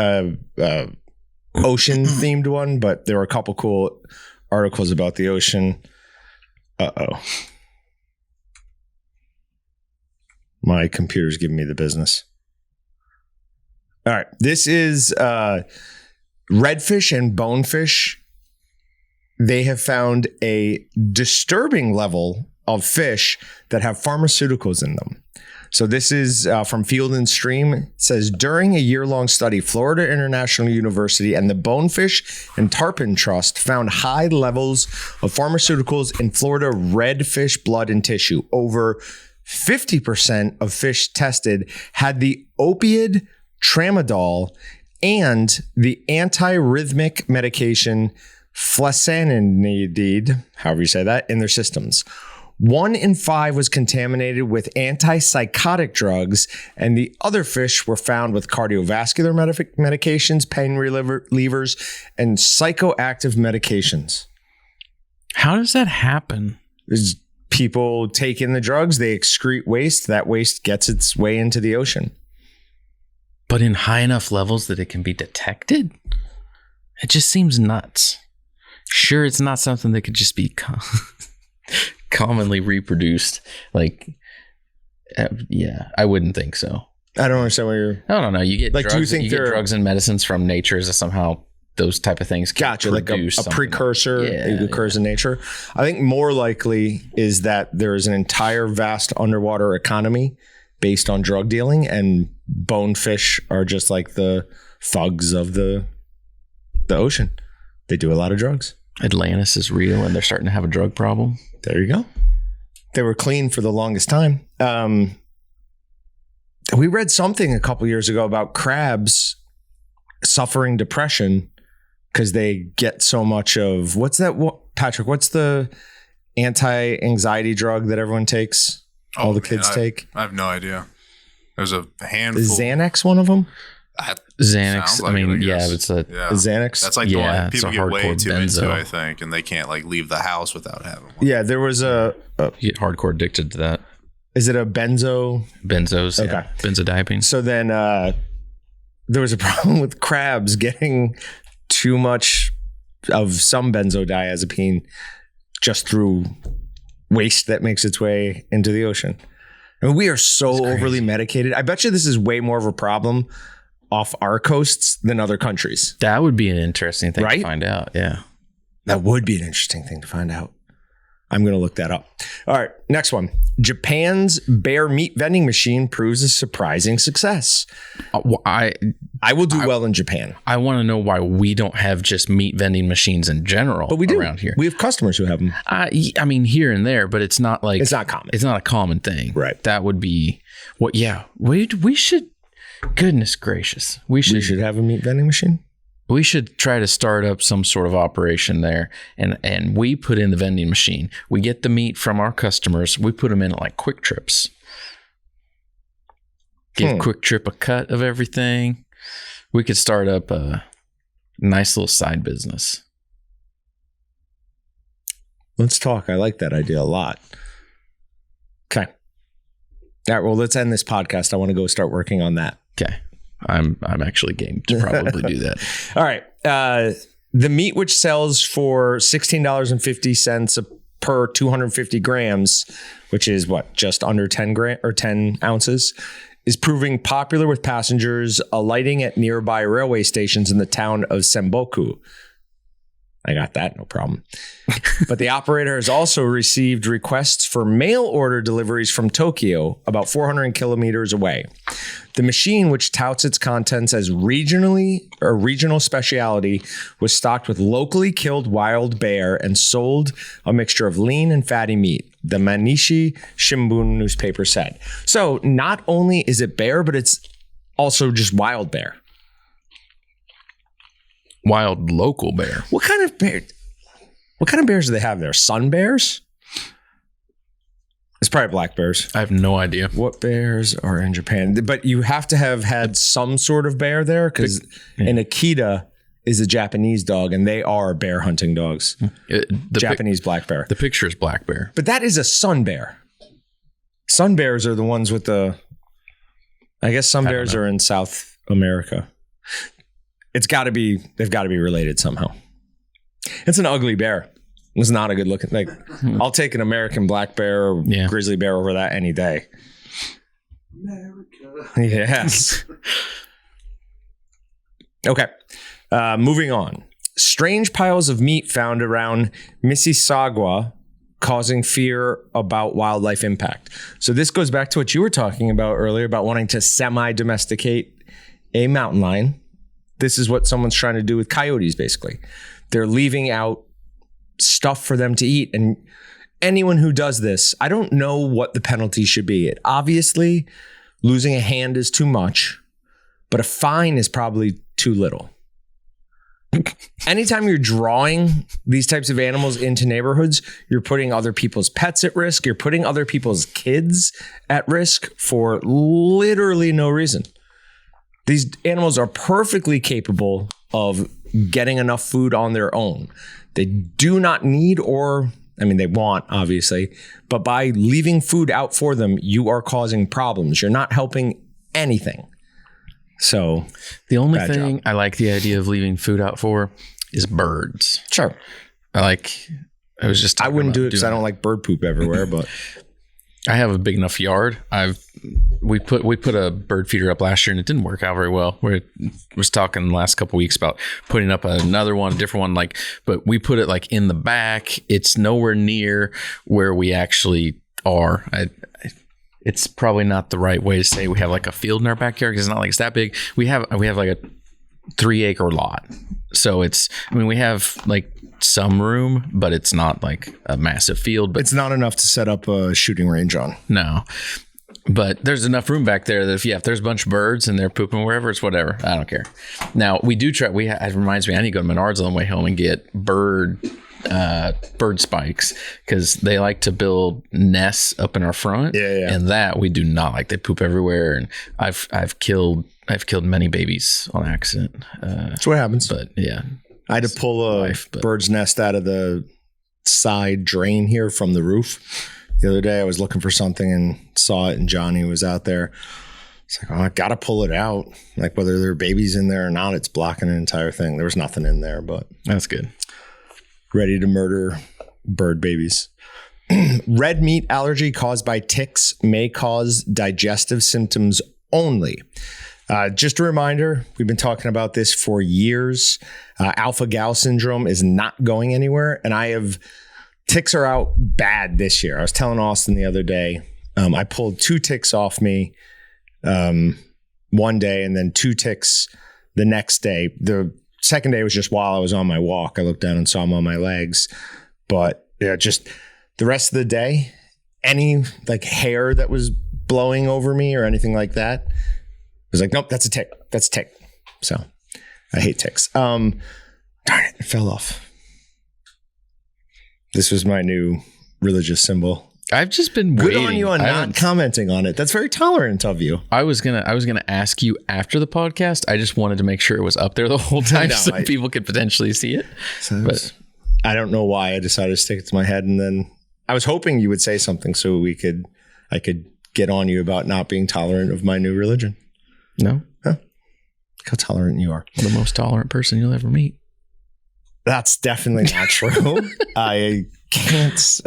A: ocean themed one, but there were a couple cool articles about the ocean. Uh-oh. My computer's giving me the business. All right. This is redfish and bonefish. They have found a disturbing level of fish that have pharmaceuticals in them. So this is from Field and Stream. It says, during a year-long study, Florida International University and the Bonefish and Terrapin Trust found high levels of pharmaceuticals in Florida redfish blood and tissue. Over 50% of fish tested had the opioid tramadol and the antiarrhythmic medication flecainide, however you say that, in their systems. 1 in 5 was contaminated with antipsychotic drugs, and the other fish were found with cardiovascular medications, pain relievers, and psychoactive medications.
B: How does that happen?
A: There's people take in the drugs, they excrete waste. That waste gets its way into the ocean.
B: But in high enough levels that it can be detected? It just seems nuts. Sure, it's not something that could just be commonly reproduced. I wouldn't think so.
A: I don't understand what you're...
B: I don't know. You get drugs, do you get drugs and medicines from nature as somehow those type of things can produce
A: like a precursor that occurs in nature. I think more likely is that there is an entire vast underwater economy based on drug dealing, and bonefish are just like the thugs of the ocean. They do a lot of drugs.
B: Atlantis is real, and they're starting to have a drug problem.
A: There you go. They were clean for the longest time. We read something a couple years ago about crabs suffering depression because they get so much of Patrick, what's the anti-anxiety drug that everyone takes? All the kids take?
C: I have no idea. There's a handful.
A: Is Xanax one of them?
B: Xanax.
C: Like
B: it's a
A: Xanax.
C: That's like the one people get way too
B: benzo.
C: into, I think, and they can't leave the house without having one.
A: Yeah, there was
B: you get hardcore addicted to that.
A: Is it a benzo?
B: Benzos.
A: Okay.
B: Yeah. Benzodiazepine.
A: So then there was a problem with crabs getting too much of some benzodiazepine just through waste that makes its way into the ocean. I mean, we are so overly medicated. I bet you this is way more of a problem off our coasts than other countries.
B: That would be an interesting thing to find out. Yeah.
A: That would be an interesting thing to find out. I'm going to look that up. All right. Next one. Japan's bear meat vending machine proves a surprising success. I will do well in Japan.
B: I want to know why we don't have just meat vending machines in general,
A: but we do
B: around here.
A: We have customers who have them.
B: I mean, here and there, but it's not like...
A: It's not common.
B: It's not a common thing.
A: Right.
B: That would be... We should... Goodness gracious.
A: We should have a meat vending machine.
B: We should try to start up some sort of operation there, and we put in the vending machine. We get the meat from our customers. We put them in like Quick Trips. Give Quick Trip a cut of everything. We could start up a nice little side business.
A: Let's talk. I like that idea a lot. Okay. All right. Well, let's end this podcast. I want to go start working on that.
B: Okay. I'm actually game to probably do that.
A: All right. The meat, which sells for $16.50 per 250 grams, which is what, just under 10 ounces, is proving popular with passengers alighting at nearby railway stations in the town of Senboku. I got that, no problem. But the operator has also received requests for mail order deliveries from Tokyo, about 400 kilometers away. The machine, which touts its contents as regional specialty, was stocked with locally killed wild bear and sold a mixture of lean and fatty meat, the Mainichi Shimbun newspaper said. So not only is it bear, but it's also just wild bear.
B: Wild local bear.
A: What kind of bear? What kind of bears do they have there? Sun bears? It's probably black bears.
B: I have no idea.
A: What bears are in Japan? But you have to have had some sort of bear there, because an Akita is a Japanese dog, and they are bear hunting dogs. Japanese black bear.
B: The picture is black bear.
A: But that is a sun bear. Sun bears are the ones with the... I guess sun bears are in South America. They've got to be related somehow. It's an ugly bear. It's not a good looking, like, I'll take an American black bear or grizzly bear over that any day. America. Yes. Okay. Moving on. Strange piles of meat found around Mississauga causing fear about wildlife impact. So this goes back to what you were talking about earlier about wanting to semi-domesticate a mountain lion. This is what someone's trying to do with coyotes, basically. They're leaving out stuff for them to eat. And anyone who does this, I don't know what the penalty should be. Obviously, losing a hand is too much, but a fine is probably too little. Anytime you're drawing these types of animals into neighborhoods, you're putting other people's pets at risk. You're putting other people's kids at risk for literally no reason. These animals are perfectly capable of getting enough food on their own. They do not need they want, obviously, but by leaving food out for them, you are causing problems. You're not helping anything. So
B: the only thing I like the idea of leaving food out for is birds.
A: Sure.
B: I wouldn't
A: do it because I don't like bird poop everywhere, but
B: I have a big enough yard. We put a bird feeder up last year and it didn't work out very well. We was talking the last couple of weeks about putting up another one, a different one, but we put it in the back. It's nowhere near where we actually are. It's probably not the right way to say we have a field in our backyard, because it's not it's that big. We have a 3-acre lot. So we have some room, but it's not a massive field. But
A: it's not enough to set up a shooting range on.
B: No. But there's enough room back there that if there's a bunch of birds and they're pooping wherever, it's whatever. I don't care. Now, we do try. It reminds me, I need to go to Menards on the way home and get bird spikes, because they like to build nests up in our front.
A: Yeah.
B: And that we do not like. They poop everywhere, and I've killed many babies on accident.
A: That's what happens.
B: But yeah,
A: I had to pull a bird's nest out of the side drain here from the roof. The other day I was looking for something and saw it, and Johnny was out there. It's I got to pull it out. Whether there are babies in there or not, it's blocking an entire thing. There was nothing in there, but
B: that's good.
A: Ready to murder bird babies. Red meat allergy caused by ticks may cause digestive symptoms only. Just a reminder, we've been talking about this for years. Alpha-gal syndrome is not going anywhere, and ticks are out bad this year. I was telling Austin the other day, I pulled 2 ticks off me one day, and then 2 ticks the next day. The second day was just while I was on my walk. I looked down and saw them on my legs. But just the rest of the day, any hair that was blowing over me or anything like that, was like, nope, that's a tick. That's a tick. So I hate ticks. Darn it, it fell off. This was my new religious symbol.
B: I've just been waiting.
A: Good on you on not commenting on it. That's very tolerant of you.
B: I was gonna ask you after the podcast. I just wanted to make sure it was up there the whole time people could potentially see it. But
A: I don't know why I decided to stick it to my head, and then I was hoping you would say something so I could get on you about not being tolerant of my new religion.
B: No,
A: huh? Look how tolerant you are.
B: The most tolerant person you'll ever meet.
A: That's definitely not true. I can't.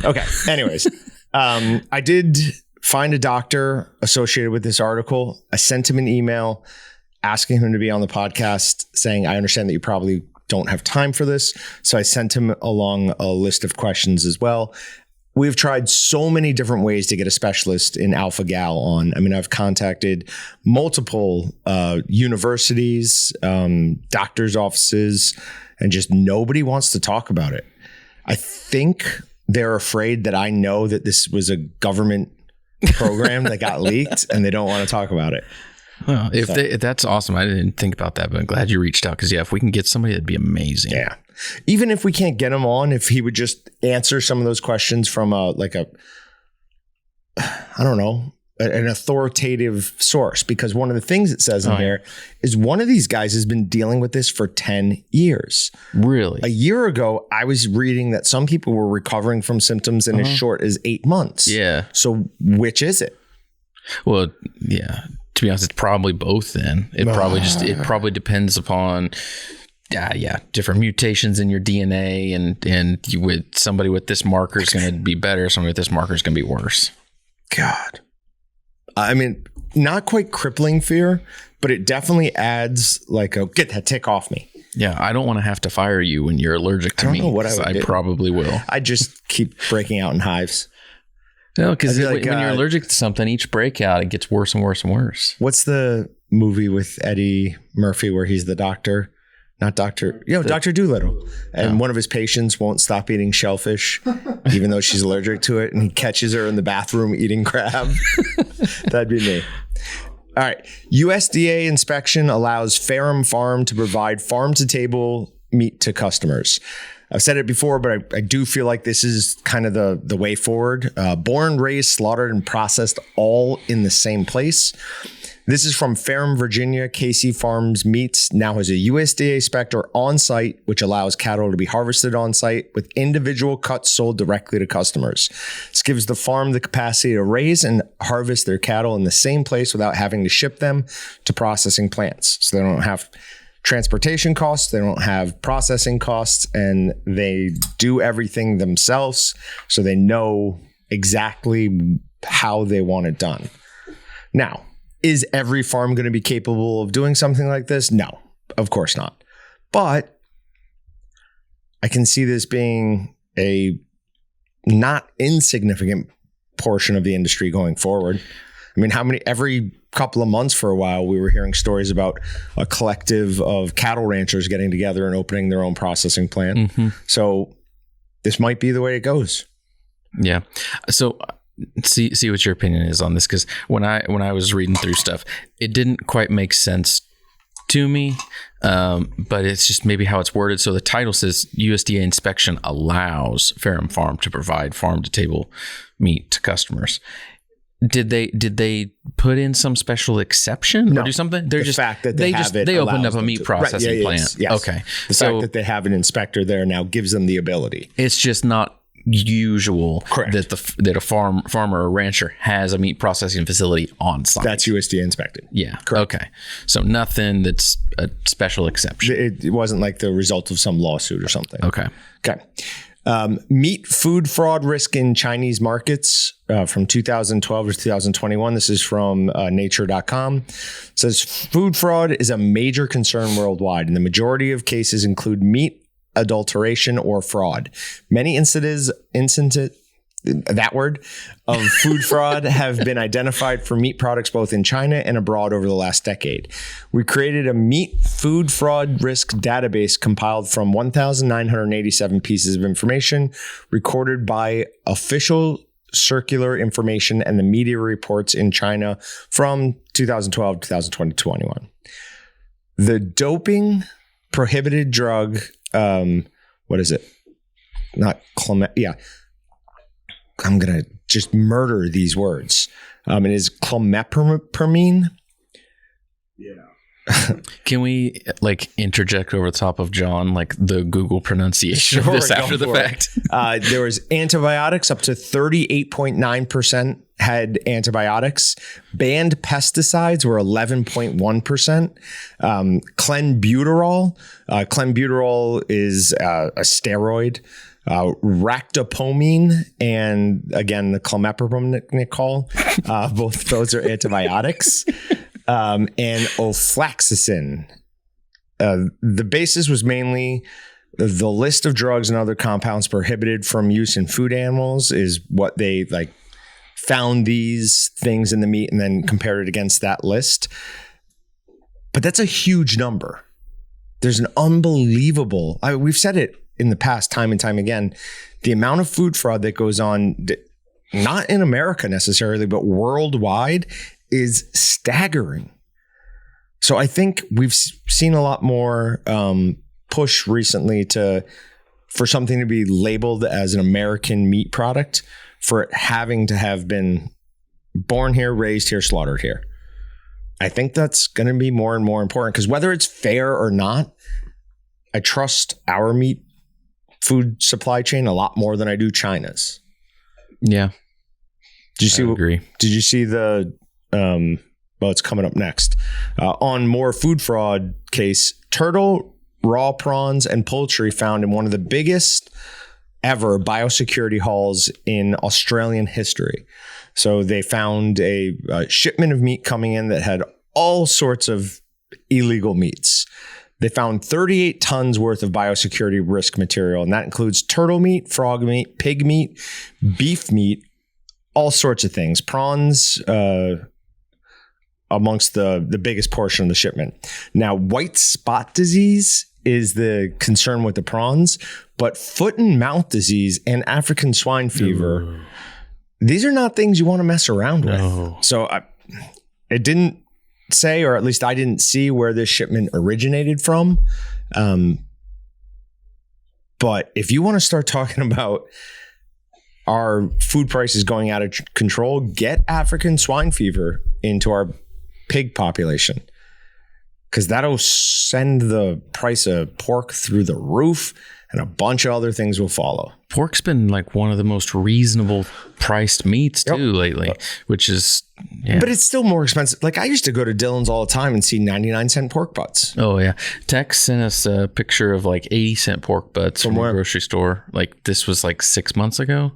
A: Okay. Anyways, I did find a doctor associated with this article. I sent him an email asking him to be on the podcast, saying, I understand that you probably don't have time for this. So I sent him along a list of questions as well. We've tried so many different ways to get a specialist in alpha-gal on. I mean, I've contacted multiple universities, doctors' offices, and just nobody wants to talk about it. I think they're afraid that I know that this was a government program that got leaked and they don't want to talk about it.
B: Well, if that's awesome. I didn't think about that, but I'm glad you reached out because, if we can get somebody, that'd be amazing.
A: Yeah. Even if we can't get him on, if he would just answer some of those questions from an authoritative source, because one of the things it says in here is one of these guys has been dealing with this for 10 years.
B: Really?
A: A year ago, I was reading that some people were recovering from symptoms in as short as 8 months.
B: Yeah.
A: So which is it?
B: Well, yeah. To be honest, it's probably both then. It probably depends upon different mutations in your DNA, and you, with somebody with this marker is going to be better, somebody with this marker is going to be worse.
A: God. I mean, not quite crippling fear, but it definitely adds like get that tick off me.
B: Yeah, I don't want to have to fire you when you're allergic to me.
A: I don't know what I would do.
B: Probably will.
A: I just keep breaking out in hives.
B: No, because when you're allergic to something, each breakout, it gets worse and worse and worse.
A: What's the movie with Eddie Murphy where he's the doctor? Not Dr. Dr. Dolittle. And one of his patients won't stop eating shellfish, even though she's allergic to it. And he catches her in the bathroom eating crab. That'd be me. All right. USDA inspection allows Ferrum Farm to provide farm-to-table meat to customers. I've said it before, but I do feel like this is kind of the way forward. Born, raised, slaughtered, and processed all in the same place. This is from Ferrum, Virginia. KC Farms Meats now has a USDA inspector on site, which allows cattle to be harvested on site with individual cuts sold directly to customers. This gives the farm the capacity to raise and harvest their cattle in the same place without having to ship them to processing plants. So they don't have transportation costs, they don't have processing costs, and they do everything themselves. So they know exactly how they want it done. Now, is every farm going to be capable of doing something like this? No, of course not. But I can see this being a not insignificant portion of the industry going forward. I mean, every couple of months for a while, we were hearing stories about a collective of cattle ranchers getting together and opening their own processing plant. Mm-hmm. So this might be the way it goes.
B: Yeah. So see what your opinion is on this, because when I was reading through stuff, it didn't quite make sense to me, but it's just maybe how it's worded. So the title says USDA inspection allows Ferrum Farm to provide farm-to-table meat to customers. Did they put in some special exception or do something? They're
A: fact that
B: they opened up a meat processing plant.
A: Yes.
B: Okay,
A: the fact that they have an inspector there now gives them the ability.
B: It's just not usual
A: Correct.
B: that a farmer or rancher has a meat processing facility on site.
A: That's USDA inspected.
B: Yeah.
A: Correct.
B: Okay. So nothing that's a special exception.
A: It wasn't like the result of some lawsuit or something.
B: Okay.
A: Meat food fraud risk in Chinese markets from 2012 to 2021. This is from nature.com. It says food fraud is a major concern worldwide, and the majority of cases include meat adulteration or fraud. Many instances of food fraud have been identified for meat products both in China and abroad over the last decade. We created a meat food fraud risk database compiled from 1,987 pieces of information recorded by official circular information and the media reports in China from 2012, 2020, 21. The doping prohibited drug, what is it? Not clement. Yeah. I'm going to just murder these words. It is clomipramine. Yeah.
B: Can we interject over the top of John, the Google pronunciation of this after the fact?
A: There was antibiotics, up to 38.9% had antibiotics. Banned pesticides were 11.1%. Clenbuterol. Clenbuterol is a steroid. Ractopamine and again the clomipramine, both those are antibiotics. And ofloxacin. The basis was mainly the list of drugs and other compounds prohibited from use in food animals is what they found these things in the meat and then compared it against that list. But that's a huge number. There's an unbelievable, we've said it in the past time and time again, the amount of food fraud that goes on, not in America necessarily, but worldwide, is staggering. So I think we've seen a lot more push recently for something to be labeled as an American meat product, for it having to have been born here, raised here, slaughtered here. I think that's going to be more and more important, because whether it's fair or not, I trust our meat food supply chain a lot more than I do China's.
B: Yeah.
A: Did you
B: agree.
A: Did you see the it's coming up next. On more food fraud case, turtle, raw prawns, and poultry found in one of the biggest ever biosecurity hauls in Australian history. So they found a shipment of meat coming in that had all sorts of illegal meats. They found 38 tons worth of biosecurity risk material, and that includes turtle meat, frog meat, pig meat, beef meat, all sorts of things. Prawns, amongst the biggest portion of the shipment. Now, white spot disease is the concern with the prawns, but foot and mouth disease and African swine fever, these are not things you want to mess around with. So it didn't say, or at least I didn't see where this shipment originated from. But if you want to start talking about our food prices going out of control, get African swine fever into our pig population, because that'll send the price of pork through the roof, and a bunch of other things will follow.
B: Pork's been one of the most reasonable priced meats too lately, which is,
A: but it's still more expensive. I used to go to Dillon's all the time and see 99-cent pork butts.
B: Oh yeah. Tex sent us a picture of 80-cent pork butts from the grocery store. This was 6 months ago,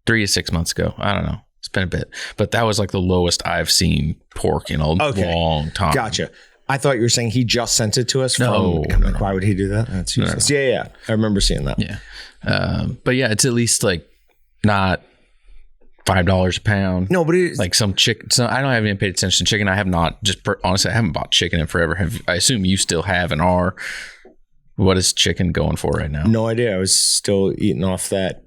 B: 3 to 6 months ago. I don't know. It's been a bit, but that was the lowest I've seen pork in a long time.
A: Gotcha. I thought you were saying he just sent it to us. No. Why would he do that? That's useless. No. Yeah. I remember seeing that.
B: Yeah. But yeah, it's at least not $5 a pound.
A: No, but it's
B: some chicken. So I don't have any paid attention to chicken. I have not. Honestly, I haven't bought chicken in forever. I assume you still have and are. What is chicken going for right now?
A: No idea. I was still eating off that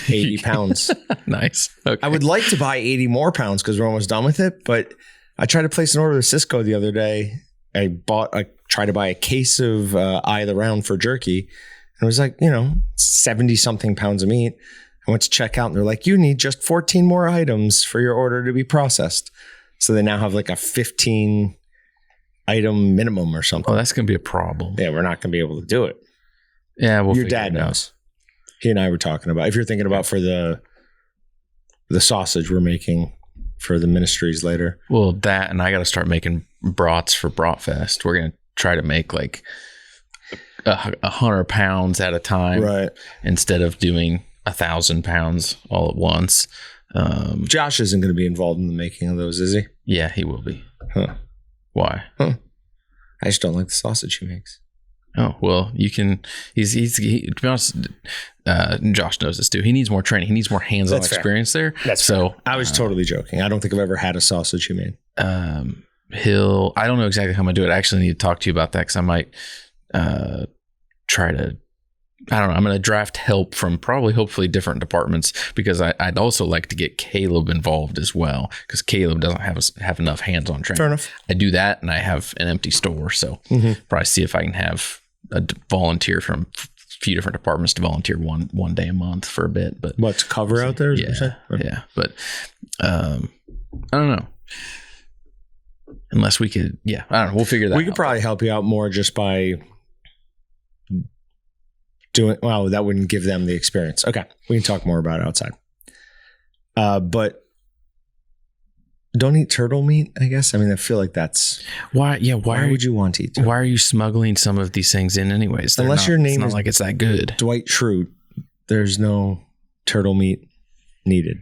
A: 80 pounds.
B: Nice. Okay.
A: I would like to buy 80 more pounds because we're almost done with it. But I tried to place an order with Cisco the other day. I tried to buy a case of Eye of the Round for jerky. And it was 70 something pounds of meat. I went to check out and they're like, you need just 14 more items for your order to be processed. So they now have a 15 item minimum or something.
B: Oh, that's going to be a problem.
A: Yeah, we're not going to be able to do it.
B: Yeah,
A: your dad knows. He and I were talking about, if you're thinking about for the sausage we're making for the ministries later.
B: Well, that, and I got to start making brats for Bratfest. We're going to try to make 100 pounds at a time,
A: right?
B: Instead of doing 1,000 pounds all at once.
A: Josh isn't going to be involved in the making of those, is he?
B: Yeah, he will be.
A: Huh?
B: Why?
A: Huh? I just don't like the sausage he makes.
B: Oh, well, you can, to be honest, Josh knows this too. He needs more training. He needs more hands-on experience there.
A: That's so fair. I was totally joking. I don't think I've ever had a sausage he made.
B: I don't know exactly how I'm going to do it. I actually need to talk to you about that, because I might try to I don't know. I'm going to draft help from hopefully different departments, because I'd also like to get Caleb involved as well, because Caleb doesn't have enough hands-on training.
A: Fair enough.
B: I do that, and I have an empty store, so probably see if I can have a volunteer from a few different departments to volunteer one day a month for a bit. But
A: what's cover out there?
B: Yeah. But I don't know. Unless we could, I don't know. We'll figure that out.
A: We could probably help you out more just by doing, well, that wouldn't give them the experience. Okay. We can talk more about it outside. But don't eat turtle meat, I guess. I mean, I feel like that's why would you want to eat turtle?
B: Why are you smuggling some of these things in anyways?
A: Unless your name
B: is
A: is
B: like it's that good.
A: Dwight Schrute, there's no turtle meat needed.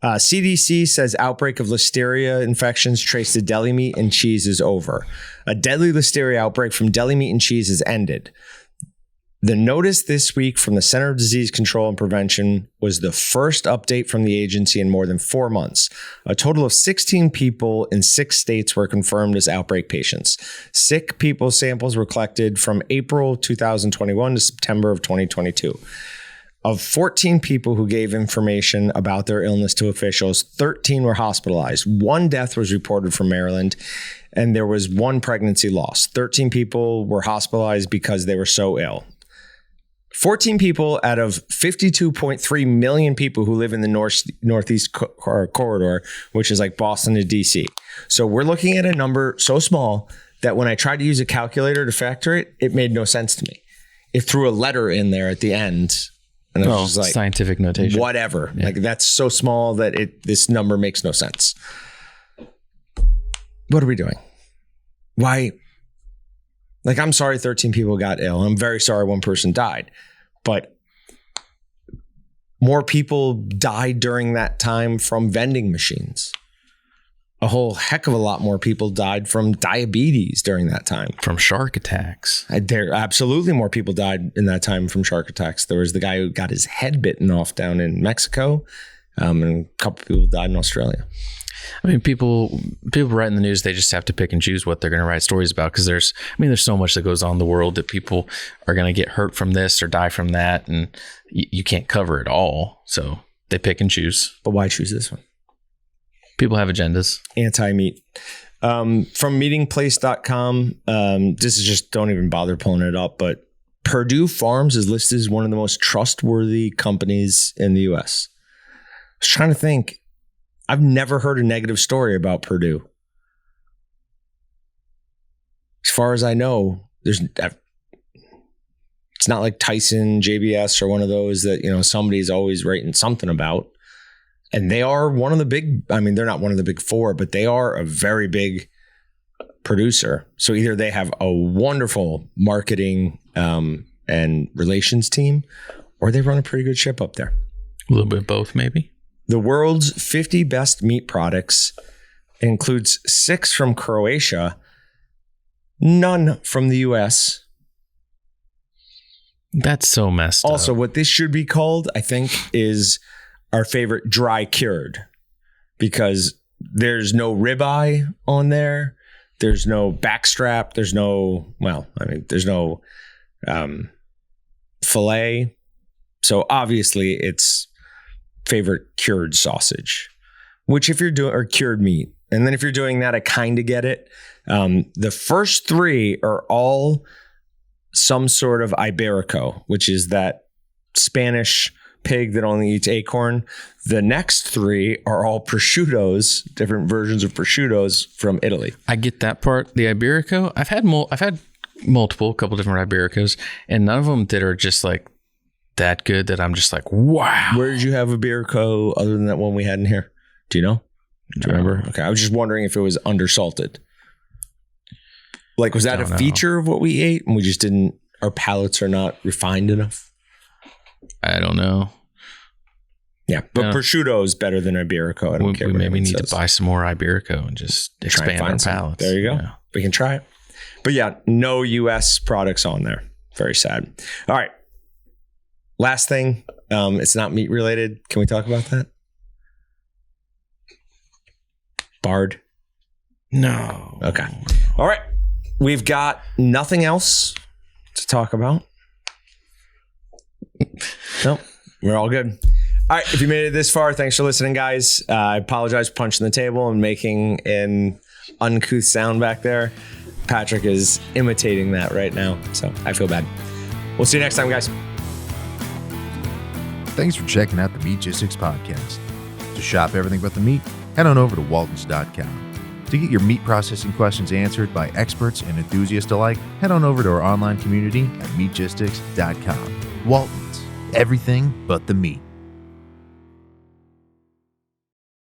A: CDC says outbreak of listeria infections traced to deli meat and cheese is over. A deadly listeria outbreak from deli meat and cheese has ended. The notice this week from the Center of Disease Control and Prevention was the first update from the agency in more than 4 months. A total of 16 people in 6 states were confirmed as outbreak patients. Sick people samples were collected from April 2021 to September of 2022. Of 14 people who gave information about their illness to officials, 13 were hospitalized. 1 death was reported from Maryland, and there was 1 pregnancy loss. 13 people were hospitalized because they were so ill. 14 people out of 52.3 million people who live in the Northeast corridor, which is like Boston to DC. So we're looking at a number so small that when I tried to use a calculator to factor it, it made no sense to me. It threw a letter in there at the end. And I was just like,
B: scientific notation.
A: Whatever. Yeah. Like that's so small that this number makes no sense. What are we doing? Why? Like, I'm sorry 13 people got ill. I'm very sorry 1 person died. But more people died during that time from vending machines. A whole heck of a lot more people died from diabetes during that time.
B: From shark attacks.
A: There absolutely more people died in that time from shark attacks. There was the guy who got his head bitten off down in Mexico. And a couple of people died in Australia.
B: I mean, people write in the news, they just have to pick and choose what they're going to write stories about, because there's so much that goes on in the world that people are going to get hurt from this or die from that, and you can't cover it all. So they pick and choose.
A: But why choose this one?
B: People have agendas.
A: Anti-meat. From meetingplace.com, this is just, don't even bother pulling it up, but Purdue Farms is listed as one of the most trustworthy companies in the U.S. I was trying to think. I've never heard a negative story about Purdue. As far as I know, it's not like Tyson, JBS, or one of those that, somebody's always writing something about. And they are one of the big, they're not one of the big 4, but they are a very big producer. So either they have a wonderful marketing and relations team, or they run a pretty good ship up there.
B: A little bit of both, maybe.
A: The world's 50 best meat products includes 6 from Croatia, none from the U.S.
B: That's so messed up.
A: Also, what this should be called, I think, is our favorite dry cured, because there's no ribeye on there. There's no backstrap. There's no filet. So obviously it's favorite cured sausage, which if you're doing, or cured meat. And then if you're doing that, I kind of get it. The first 3 are all some sort of Iberico, which is that Spanish pig that only eats acorn. The next 3 are all prosciuttos, different versions of prosciuttos from Italy.
B: I get that part. The Iberico, I've had multiple, a couple different Ibericos, and none of them that are just like that good that I'm just like, wow.
A: Where did you have Iberico other than that one we had in here? Do you know? Do you remember? Okay, I was just wondering if it was undersalted. Like, was that a feature of what we ate and we just didn't, our palates are not refined enough?
B: I don't know.
A: Yeah, but prosciutto is better than Iberico. I don't care.
B: We maybe need to buy some more Iberico and just expand our palates.
A: There you go. Yeah. We can try it. But yeah, no U.S. products on there. Very sad. All right. Last thing. It's not meat related. Can we talk about that? Bard?
B: No.
A: Okay. All right. We've got nothing else to talk about. Nope. We're all good. All right. If you made it this far, thanks for listening, guys. I apologize for punching the table and making an uncouth sound back there. Patrick is imitating that right now, so I feel bad. We'll see you next time, guys.
D: Thanks for checking out the Meatgistics podcast. To shop everything but the meat, head on over to waltons.com. To get your meat processing questions answered by experts and enthusiasts alike, head on over to our online community at meatgistics.com. Waltons, everything but the meat.